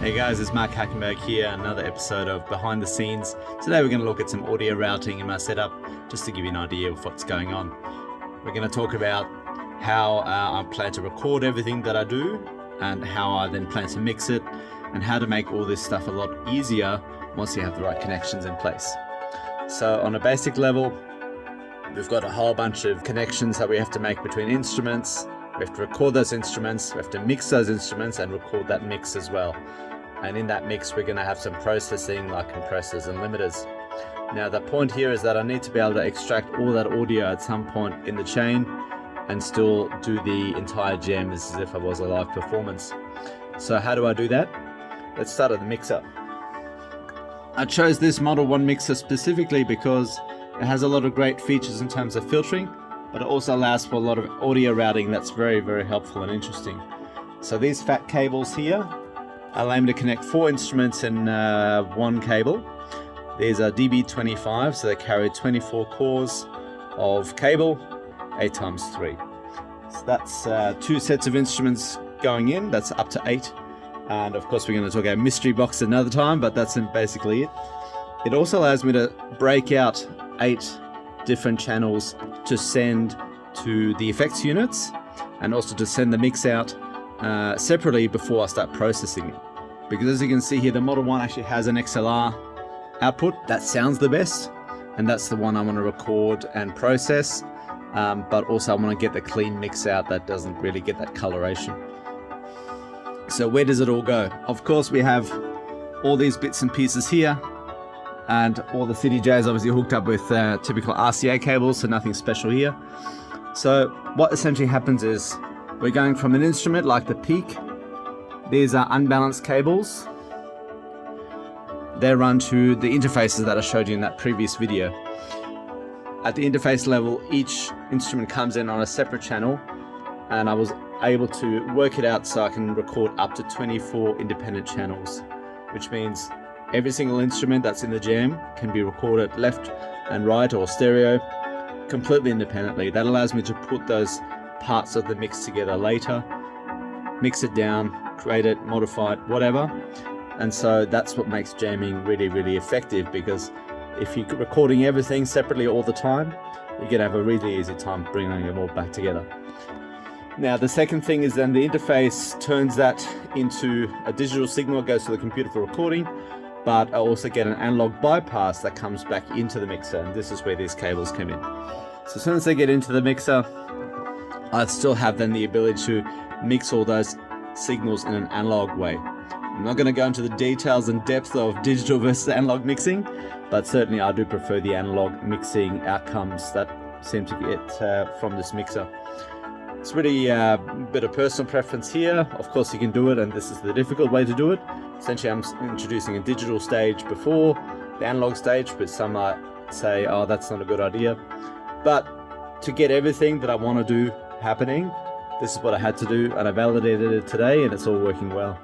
Hey guys, it's Mark Hackenberg here, another episode of Behind the Scenes. Today we're going to look at some audio routing in my setup, just to give you an idea of what's going on. We're going to talk about how I plan to record everything that I do, and how I then plan to mix it, and how to make all this stuff a lot easier once you have the right connections in place. So on a basic level, we've got a whole bunch of connections that we have to make between instruments. We have to record those instruments, we have to mix those instruments and record that mix as well. And in that mix, we're going to have some processing like compressors and limiters. Now the point here is that I need to be able to extract all that audio at some point in the chain and still do the entire jam as if it was a live performance. So how do I do that? Let's start at the mixer. I chose this Model 1 mixer specifically because it has a lot of great features in terms of filtering, but it also allows for a lot of audio routing that's very, very helpful and interesting. So these fat cables here allow me to connect 4 instruments in one cable. These are DB25, so they carry 24 cores of cable, 8 times 3. So that's 2 sets of instruments going in, that's up to 8. And of course we're going to talk about mystery box another time, but that's basically it. It also allows me to break out 8 different channels to send to the effects units, and also to send the mix out separately before I start processing it. Because as you can see here, the Model 1 actually has an XLR output that sounds the best, and that's the one I want to record and process, but also I want to get the clean mix out that doesn't really get that coloration. So where does it all go? Of course we have all these bits and pieces here, and all the CDJs obviously hooked up with typical RCA cables, so nothing special here. So what essentially happens is we're going from an instrument like the peak. These are unbalanced cables. They're run to the interfaces that I showed you in that previous video. At the interface level, each instrument comes in on a separate channel, and I was able to work it out so I can record up to 24 independent channels, which means every single instrument that's in the jam can be recorded left and right or stereo completely independently. That allows me to put those parts of the mix together later, mix it down, create it, modify it, whatever. And so that's what makes jamming really, really effective, because if you're recording everything separately all the time, you're going to have a really easy time bringing them all back together. Now the second thing is then the interface turns that into a digital signal, goes to the computer for recording, but I also get an analog bypass that comes back into the mixer, and this is where these cables come in. So as soon as they get into the mixer, I still have then the ability to mix all those signals in an analog way. I'm not going to go into the details and depth of digital versus analog mixing, but certainly I do prefer the analog mixing outcomes that seem to get from this mixer. It's really a bit of personal preference here. Of course you can do it, and this is the difficult way to do it. Essentially I'm introducing a digital stage before the analog stage, but some might say, oh, that's not a good idea. But to get everything that I want to do happening, this is what I had to do, and I validated it today, and it's all working well.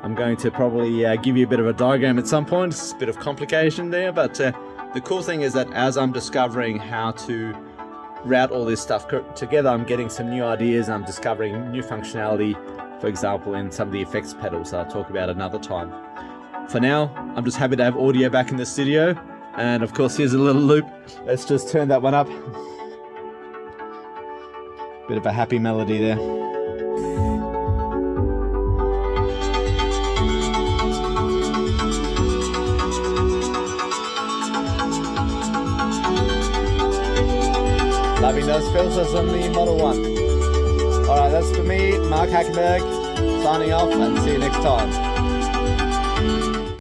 I'm going to probably give you a bit of a diagram at some point. It's a bit of complication there, but the cool thing is that as I'm discovering how to route all this stuff together, I'm getting some new ideas, I'm discovering new functionality, for example in some of the effects pedals I'll talk about another time. For now, I'm just happy to have audio back in the studio, and of course here's a little loop. Let's just turn that one up. Bit of a happy melody there. Loving those filters on the Model 1. Alright, that's for me, Mark Hackenberg, signing off, and see you next time.